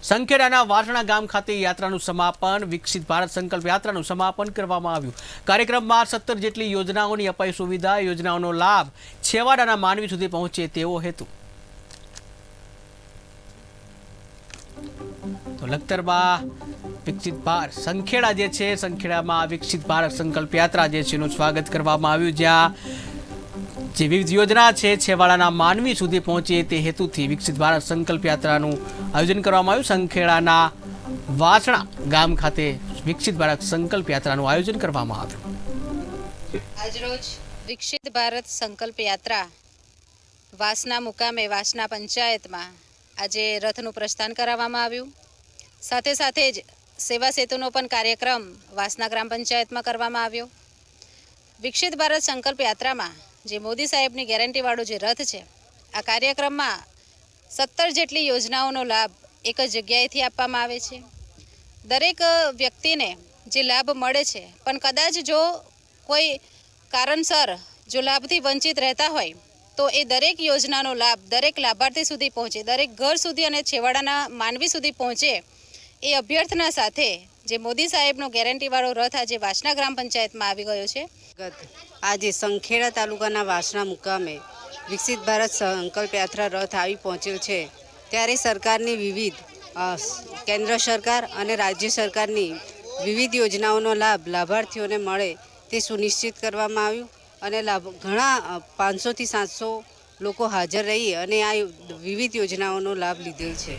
સંખેડાના વાસણા ગામ ખાતે યાત્રાનું સમાપન વિકસિત ભારત સંકલ્પ યાત્રાનું સમાપન કરવામાં આવ્યું। કાર્યક્રમમાં 17 જેટલી યોજનાઓની અપાઈ સુવિધા યોજનાઓનો લાભ છેવાડાના માનવી સુધી પહોંચે તેવો હેતુ। તો લખતરમાં વિકસિત ભારત સંખેડા જે છે સંખેડામાં વિકસિત ભારત સંકલ્પ યાત્રા જે છે એનું સ્વાગત કરવામાં આવ્યું, જ્યાં જે વિવિધ યોજના છે છેવાડાના માનવી સુધી પહોંચે તે હેતુથી વિકસિત ભારત સંકલ્પ યાત્રાનું આયોજન કરવામાં આવ્યું। સંખેડાના વાસણા ગામ ખાતે વિકસિત ભારત સંકલ્પ યાત્રાનું આયોજન કરવામાં આવ્યું। આજરોજ વિકસિત ભારત સંકલ્પ યાત્રા વાસના મુકામે વાસના પંચાયતમાં આજે રથનું પ્રસ્થાન કરાવવામાં આવ્યું। સાથે સાથે જ સેવા સેતુનો પણ કાર્યક્રમ વાસના ગ્રામ પંચાયતમાં કરવામાં આવ્યો। વિકસિત ભારત સંકલ્પ યાત્રામાં જે મોદી સાહેબની ગેરંટીવાળો જે રથ છે, આ કાર્યક્રમમાં 17 જેટલી યોજનાઓનો લાભ એક જ જગ્યાએથી આપવામાં આવે છે। દરેક વ્યક્તિને જે લાભ મળે છે, પણ કદાચ જો કોઈ કારણસર જો લાભથી વંચિત રહેતા હોય તો એ દરેક યોજનાનો લાભ દરેક લાભાર્થી સુધી પહોંચે, દરેક ઘર સુધી અને છેવાડાના માનવી સુધી પહોંચે એ અભ્યર્થના સાથે જે મોદી સાહેબનો ગેરંટીવાળો રથ આજે વાસના ગ્રામ પંચાયતમાં આવી ગયો છે। આજે સંખેડા તાલુકાના વાસણા મુકામે વિકસિત ભારત સંકલ્પ યાત્રા રથ આવી પહોંચ્યો છે, ત્યારે સરકારની વિવિધ કેન્દ્ર સરકાર અને રાજ્ય સરકારની વિવિધ યોજનાઓનો લાભ લાભાર્થીઓને મળે તે સુનિશ્ચિત કરવામાં આવ્યું અને ઘણા 500 થી 700 લોકો હાજર રહી અને આ વિવિધ યોજનાઓનો લાભ લીધેલ છે।